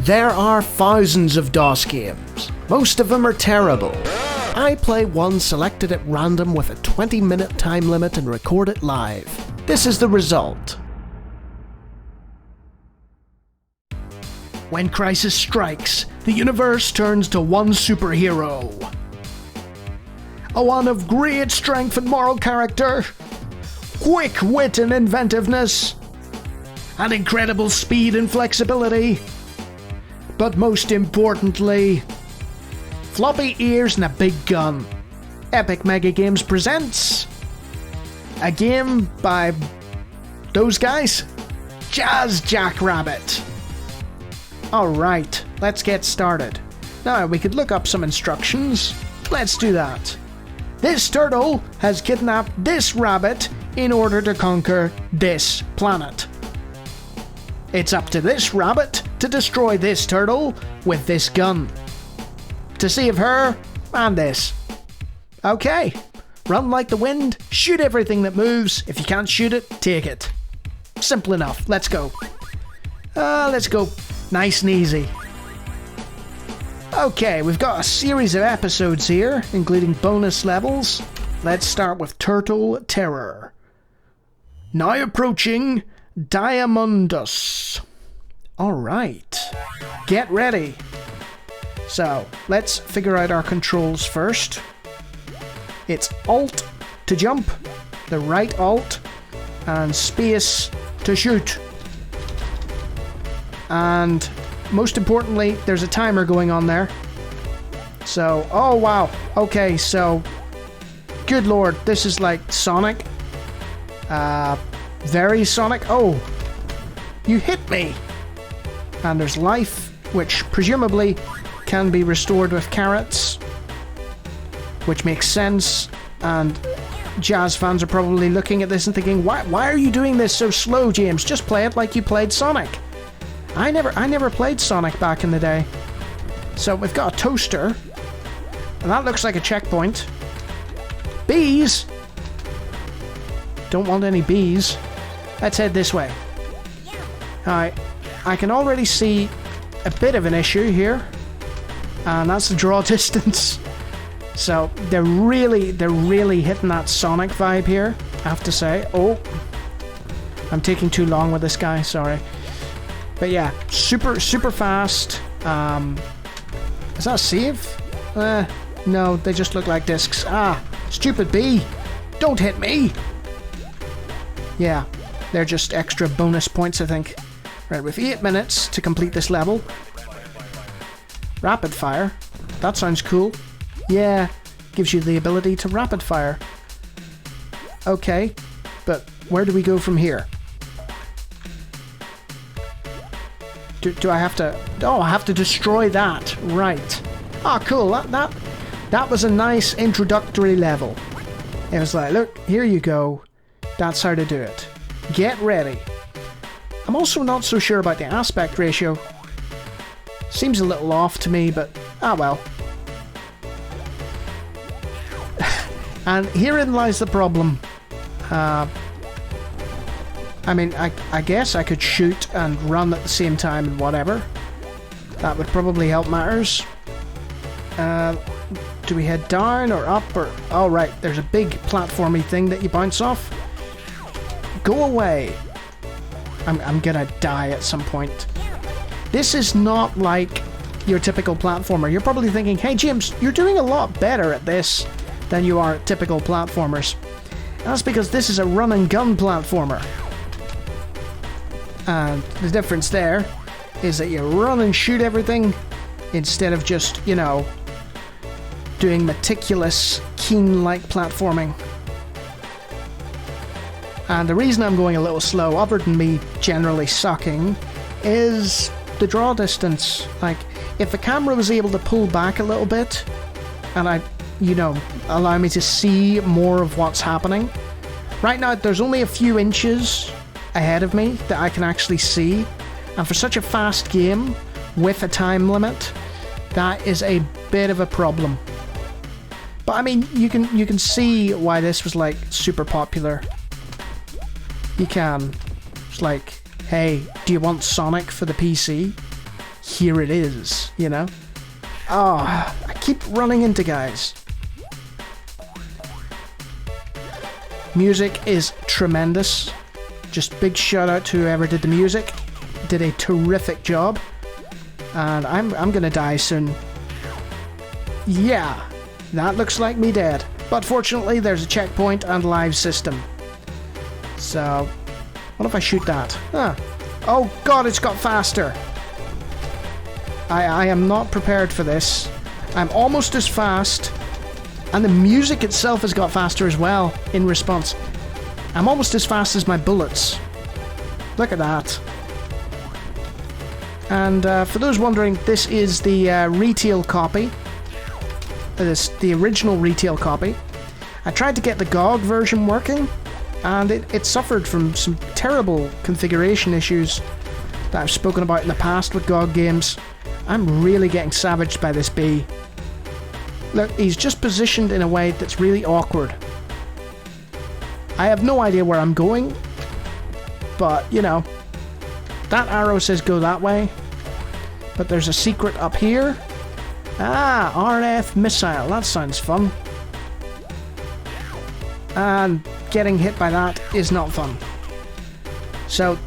There are thousands of DOS games. Most of them are terrible. I play one selected at random with a 20-minute time limit and record it live. This is the result. When crisis strikes, the universe turns to one superhero. A one of great strength and moral character, quick wit and inventiveness, and incredible speed and flexibility. But most importantly, floppy ears and a big gun. Epic Mega Games presents a game by those guys, Jackrabbit. Alright, let's get started. Now, we could look up some instructions. Let's do that. This turtle has kidnapped this rabbit in order to conquer this planet. It's up to this rabbit to destroy this turtle with this gun. To save her and this. Okay, run like the wind, shoot everything that moves. If you can't shoot it, take it. Simple enough, let's go. Let's go nice and easy. Okay, we've got a series of episodes here, including bonus levels. Let's start with Turtle Terror. Now approaching Diamondus. Alright, get ready. So, let's figure out our controls first. It's Alt to jump, the right Alt, and space to shoot. And most importantly, there's a timer going on there. So, oh wow, okay, so, good lord, this is like Sonic. Very Sonic. Oh, you hit me. And there's life, which presumably can be restored with carrots, which makes sense. And Jazz fans are probably looking at this and thinking, why are you doing this so slow, James? Just play it like you played Sonic. I never played Sonic back in the day. So we've got a toaster, and that looks like a checkpoint. Bees. Don't want any bees. Let's head this way. Alright, I can already see a bit of an issue here, and that's the draw distance. So they're really hitting that Sonic vibe here, I have to say. Oh, I'm taking too long with this guy, sorry. But yeah, super fast. Is that a save? No, they just look like discs. Ah, stupid bee, don't hit me. Yeah, they're just extra bonus points, I think. Right, with 8 minutes to complete this level. Rapid fire. That sounds cool. Yeah, gives you the ability to rapid fire. Okay, but where do we go from here? Do I have to... Oh, I have to destroy that. Right. Ah, cool. That was a nice introductory level. It was like, look, here you go. That's how to do it. Get ready. I'm also not so sure about the aspect ratio. Seems a little off to me, but ah well. And herein lies the problem. I mean, I guess I could shoot and run at the same time and whatever. That would probably help matters. Do we head down or up or... Oh right, there's a big platformy thing that you bounce off. Go away. I'm gonna die at some point. This is not like your typical platformer. You're probably thinking, hey James, you're doing a lot better at this than you are at typical platformers. And that's because this is a run and gun platformer. And the difference there is that you run and shoot everything instead of just, you know, doing meticulous, keen-like platforming. And the reason I'm going a little slow, other than me generally sucking, is the draw distance. Like, if the camera was able to pull back a little bit, and allow me to see more of what's happening. Right now, there's only a few inches ahead of me that I can actually see, and for such a fast game, with a time limit, that is a bit of a problem. But I mean, you can see why this was like super popular. You can. It's like, hey, do you want Sonic for the PC? here it is, you know? Oh, I keep running into guys. Music is tremendous. Just big shout out to whoever did the music. Did a terrific job. And I'm gonna die soon. Yeah, that looks like me dead. But fortunately, there's a checkpoint and live system. So, what if I shoot that? Ah. Oh god, it's got faster. I am not prepared for this. I'm almost as fast. And the music itself has got faster as well, in response. I'm almost as fast as my bullets. Look at that. And for those wondering, this is the retail copy. The original retail copy. I tried to get the GOG version working, and it suffered from some terrible configuration issues that I've spoken about in the past with GOG games. I'm really getting savaged by this bee. Look, he's just positioned in a way that's really awkward. I have no idea where I'm going, but, you know, that arrow says go that way, but there's a secret up here. Ah, RF missile, that sounds fun. And getting hit by that is not fun. So,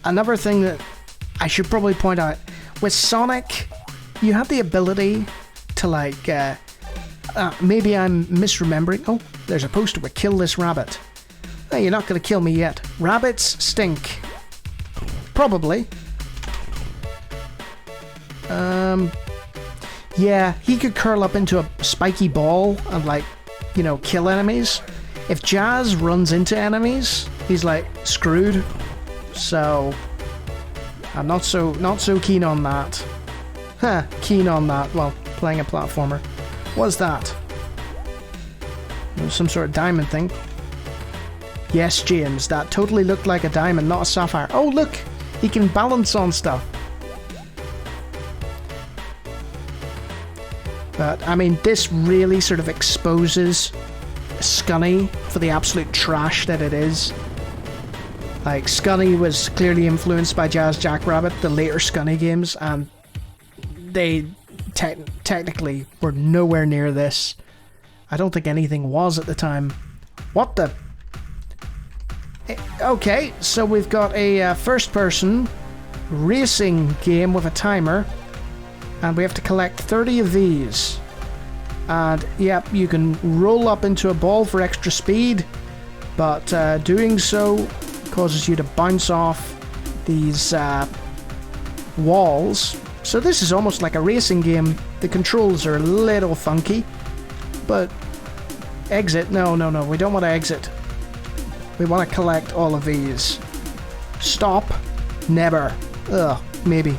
another thing that I should probably point out, with Sonic, you have the ability to, like, maybe I'm misremembering. Oh, there's a poster with kill this rabbit. No, you're not going to kill me yet. Rabbits stink. Probably. Yeah, he could curl up into a spiky ball and, like, you know, kill enemies. If Jazz runs into enemies, he's, like, screwed. So, I'm not so keen on that. Huh, keen on that. Well, playing a platformer. What's that? Some sort of diamond thing. Yes, James, that totally looked like a diamond, not a sapphire. Oh, look! He can balance on stuff. But, I mean, this really sort of exposes Scunny for the absolute trash that it is. Like, Scunny was clearly influenced by Jackrabbit, the later Scunny games, and they technically were nowhere near this. I don't think anything was at the time. What the? Okay, so we've got a first-person racing game with a timer, and we have to collect 30 of these. And, yep, you can roll up into a ball for extra speed, but doing so causes you to bounce off these walls. So this is almost like a racing game. The controls are a little funky, but exit? No, we don't want to exit. We want to collect all of these. Stop? Never. Ugh, maybe.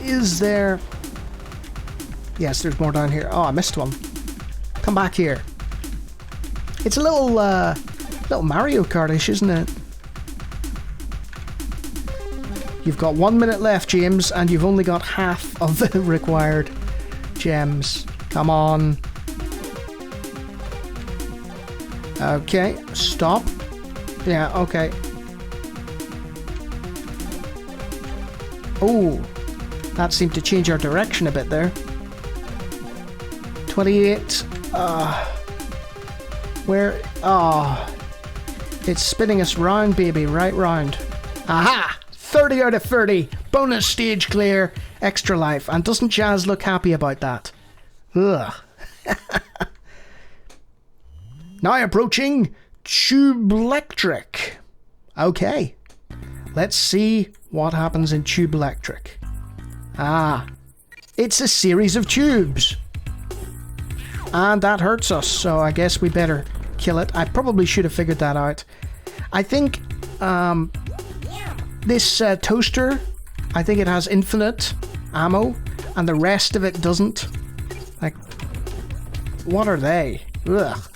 Is there... Yes, there's more down here. Oh, I missed one. Come back here. It's a little Mario Kart-ish, isn't it? You've got 1 minute left, James, and you've only got half of the required gems. Come on. Okay, stop. Yeah, okay. Oh, that seemed to change our direction a bit there. 28. Where? Oh, it's spinning us round, baby, right round. Aha! 30 out of 30. Bonus stage clear. Extra life. And doesn't Jazz look happy about that? Ugh. Now approaching Tube Electric. Okay. Let's see what happens in Tube Electric. Ah. It's a series of tubes. And that hurts us, so I guess we better kill it. I probably should have figured that out. I think this toaster, I think it has infinite ammo, and the rest of it doesn't. Like, what are they? Ugh.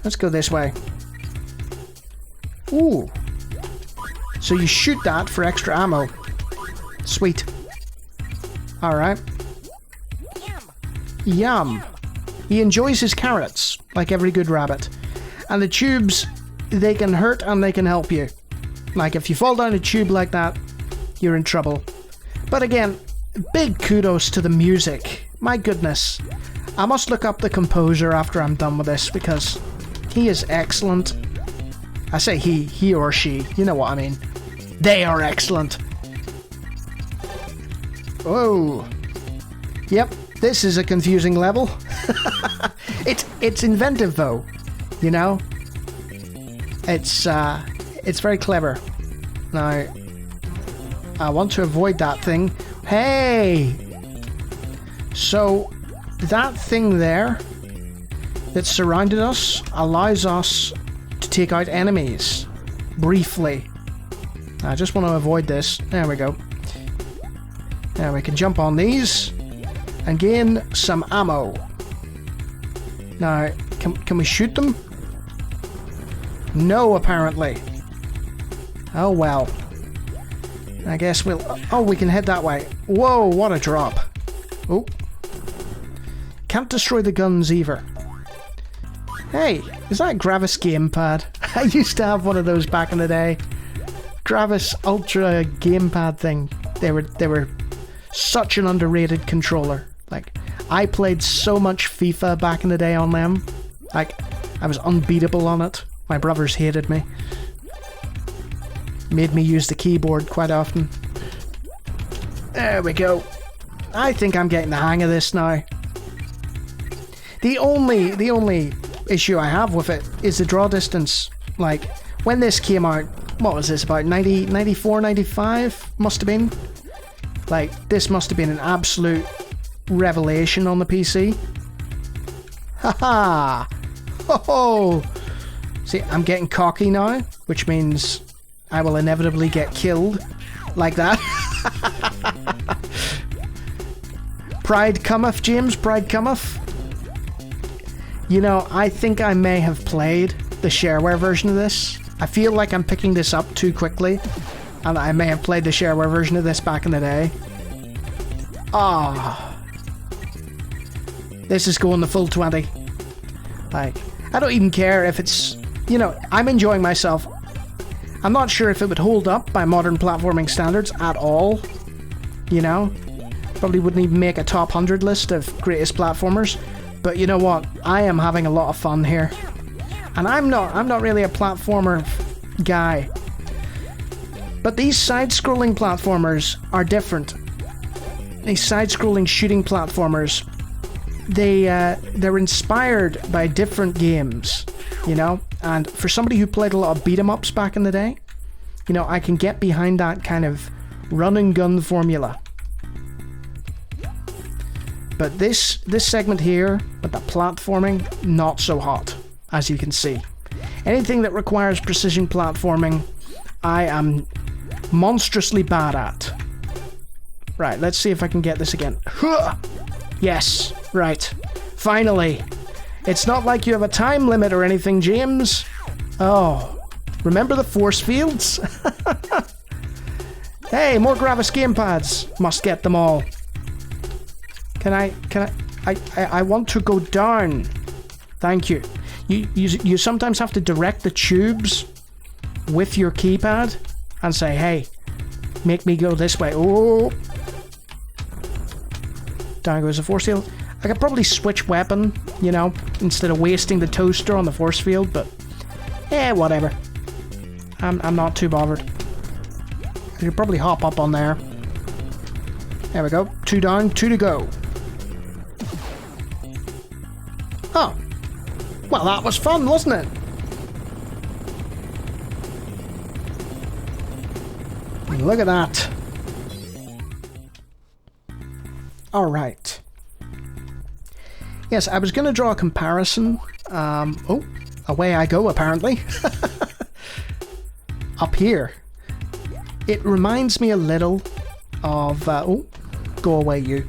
Let's go this way. Ooh. So you shoot that for extra ammo. Sweet. Alright. Yum. He enjoys his carrots, like every good rabbit. And the tubes, they can hurt and they can help you. Like, if you fall down a tube like that, you're in trouble. But again, big kudos to the music. My goodness. I must look up the composer after I'm done with this, because he is excellent. I say he or she, you know what I mean. They are excellent. Oh. Yep, this is a confusing level. It's inventive though, you know? It's very clever. Now, I want to avoid that thing. Hey! So, that thing there that surrounded us allows us to take out enemies briefly. I just want to avoid this. There we go. Now we can jump on these and gain some ammo. Now, can we shoot them? No, apparently. Oh well. I guess we'll... Oh, we can head that way. Whoa, what a drop. Oh. Can't destroy the guns either. Hey, is that a Gravis gamepad? I used to have one of those back in the day. Gravis Ultra gamepad thing. They were such an underrated controller. Like, I played so much FIFA back in the day on them. Like, I was unbeatable on it. My brothers hated me. Made me use the keyboard quite often. There we go. I think I'm getting the hang of this now. The only issue I have with it is the draw distance. Like, when this came out, what was this, about 94, 95? Must have been. Like, this must have been an absolute revelation on the PC. Haha! Ho ho! See, I'm getting cocky now, which means I will inevitably get killed. Like that. Pride cometh, James, pride cometh. You know, I think I may have played the shareware version of this. I feel like I'm picking this up too quickly, and I may have played the shareware version of this back in the day. Ah. This is going the full 20. Like, I don't even care if it's... You know, I'm enjoying myself. I'm not sure if it would hold up by modern platforming standards at all. You know? Probably wouldn't even make a top 100 list of greatest platformers. But you know what? I am having a lot of fun here. And I'm not really a platformer guy. But these side-scrolling platformers are different. These side-scrolling shooting platformers, they're inspired by different games, you know? And for somebody who played a lot of beat-em-ups back in the day, you know, I can get behind that kind of run-and-gun formula. But this segment here, with the platforming, not so hot, as you can see. Anything that requires precision platforming, I am monstrously bad at. Right, let's see if I can get this again. Yes, right. Finally. It's not like you have a time limit or anything, James. Oh, remember the force fields? Hey, more Gravis gamepads. Must get them all. I want to go down. Thank you. You sometimes have to direct the tubes with your keypad and say, hey, make me go this way. Oh. Down goes the force field. I could probably switch weapon, you know, instead of wasting the toaster on the force field, but whatever. I'm not too bothered. I could probably hop up on there. There we go. 2 down, 2 to go. Oh. Well, that was fun, wasn't it? Look at that. Alright. Yes, I was going to draw a comparison. Oh, away I go, apparently. Up here. It reminds me a little of... oh, go away, you.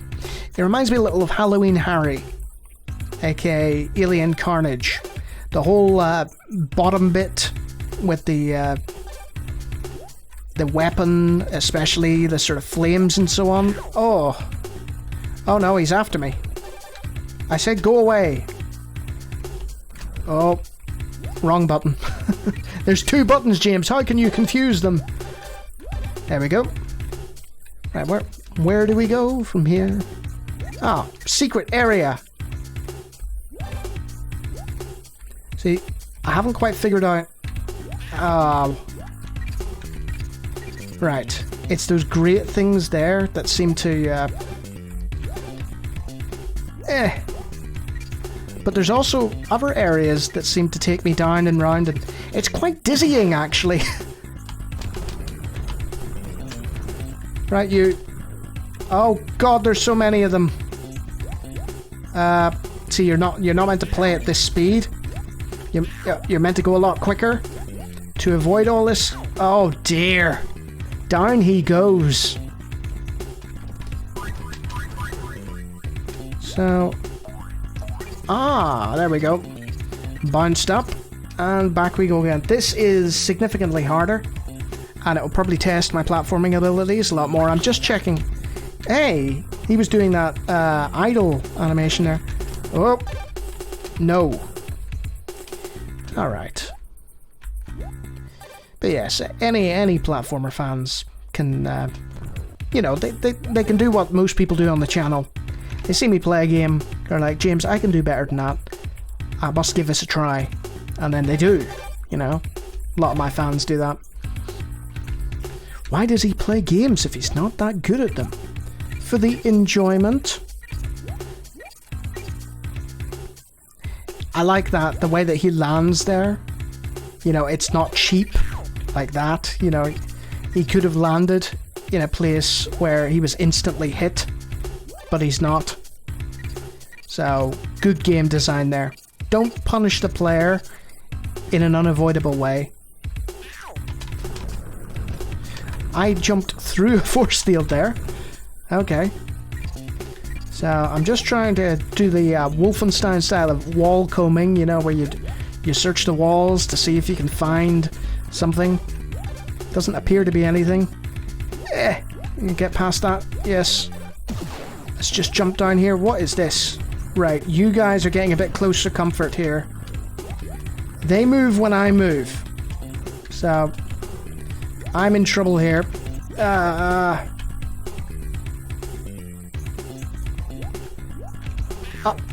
It reminds me a little of Halloween Harry, aka Alien Carnage. The whole bottom bit with the weapon, especially the sort of flames and so on. Oh no, he's after me. I said go away. Oh, wrong button. There's 2 buttons, James. How can you confuse them? There we go. Right, where do we go from here? Ah, secret area. See, I haven't quite figured out... right. It's those great things there that seem to... But there's also other areas that seem to take me down and round, and it's quite dizzying, actually. Right, you... Oh god, there's so many of them. See, you're not meant to play at this speed. You're meant to go a lot quicker to avoid all this. Oh dear. Down he goes. So... Ah, there we go. Bounced up, and back we go again. This is significantly harder, and it will probably test my platforming abilities a lot more. I'm just checking. Hey, he was doing that idle animation there. Oh, no. Alright. But yes, any platformer fans can, you know, they can do what most people do on the channel. They see me play a game, they're like, James, I can do better than that. I must give this a try. And then they do, you know. A lot of my fans do that. Why does he play games if he's not that good at them? For the enjoyment. I like that, the way that he lands there. You know, it's not cheap like that. You know, he could have landed in a place where he was instantly hit, but he's not. So, good game design there. Don't punish the player in an unavoidable way. I jumped through a force field there. Okay. So, I'm just trying to do the Wolfenstein style of wall combing, you know, where you search the walls to see if you can find something. Doesn't appear to be anything. You can get past that. Yes. Let's just jump down here. What is this? Right, you guys are getting a bit closer comfort here. They move when I move. So, I'm in trouble here.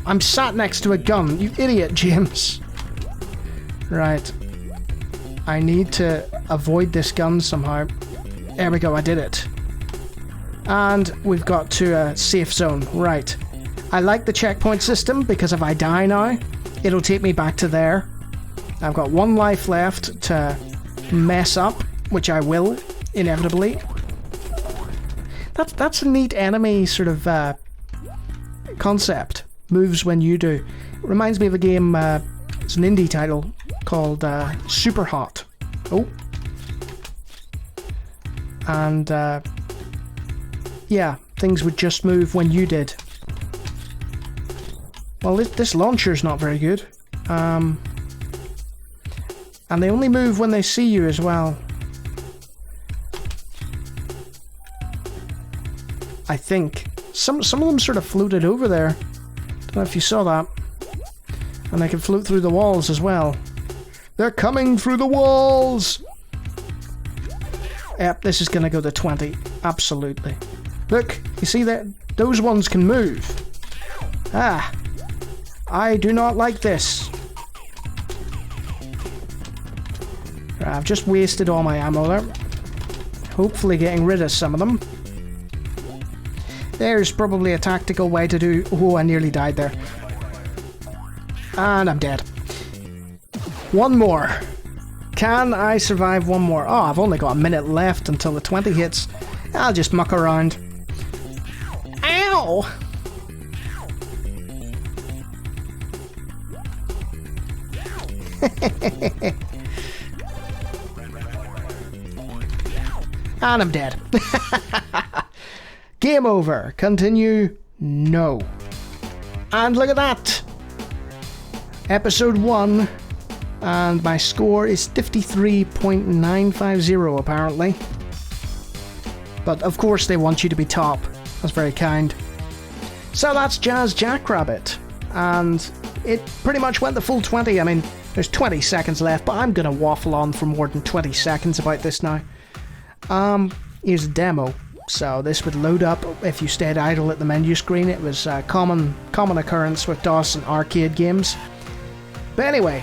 I'm sat next to a gun. You idiot, James. Right. I need to avoid this gun somehow. There we go, I did it. And we've got to a safe zone. Right. I like the checkpoint system because if I die now, it'll take me back to there. I've got 1 life left to mess up, which I will, inevitably. That's a neat enemy sort of concept. Moves when you do. It reminds me of a game, it's an indie title called Super Hot. Oh. And, yeah, things would just move when you did. Well, this launcher's not very good. And they only move when they see you as well. I think. Some of them sort of floated over there. Don't know if you saw that. And they can float through the walls as well. They're coming through the walls! Yep, this is gonna go to 20. Absolutely. Look, you see that? Those ones can move. Ah. I do not like this. Right, I've just wasted all my ammo there. Hopefully getting rid of some of them. There's probably a tactical way to do... Oh, I nearly died there. And I'm dead. One more. Can I survive one more? Oh, I've only got a minute left until the 20 hits. I'll just muck around. Ow! And I'm dead. Game over. Continue. No. And look at that. Episode 1. And my score is 53.950 apparently. But of course they want you to be top. That's very kind. So that's Jazz Jackrabbit. And it pretty much went the full 20. I mean, There's 20 seconds left, but I'm gonna waffle on for more than 20 seconds about this now. Here's a demo. So this would load up if you stayed idle at the menu screen. It was a common occurrence with DOS and arcade games. But anyway,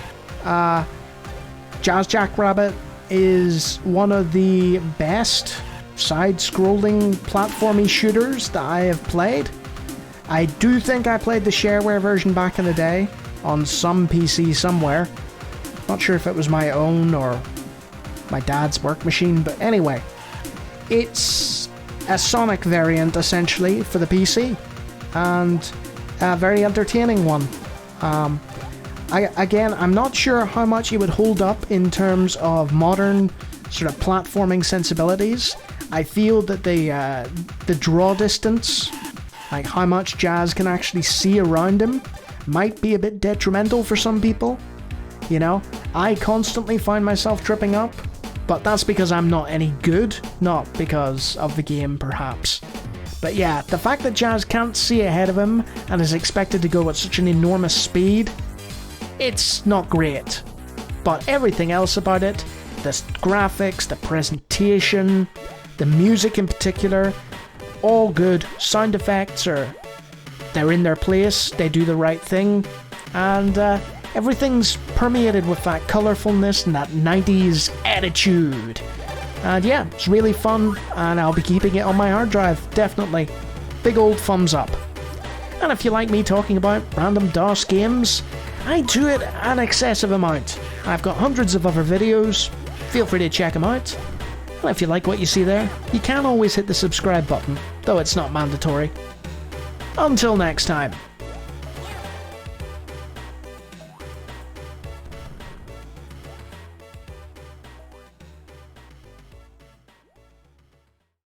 Jackrabbit is one of the best side-scrolling platformy shooters that I have played. I do think I played the shareware version back in the day on some PC somewhere. Not sure if it was my own or my dad's work machine, but anyway, it's a Sonic variant essentially for the PC, and a very entertaining one. I'm not sure how much it would hold up in terms of modern sort of platforming sensibilities. I feel that the draw distance, like how much Jazz can actually see around him, might be a bit detrimental for some people. You know, I constantly find myself tripping up, but that's because I'm not any good, not because of the game perhaps. But yeah, the fact that Jazz can't see ahead of him and is expected to go at such an enormous speed, it's not great. But everything else about it, the graphics, the presentation, the music in particular, all good. Sound effects they're in their place, they do the right thing, and everything's permeated with that colourfulness and that 90s attitude. And yeah, it's really fun, and I'll be keeping it on my hard drive, definitely. Big old thumbs up. And if you like me talking about random DOS games, I do it an excessive amount. I've got hundreds of other videos, feel free to check them out. And if you like what you see there, you can always hit the subscribe button, though it's not mandatory. Until next time.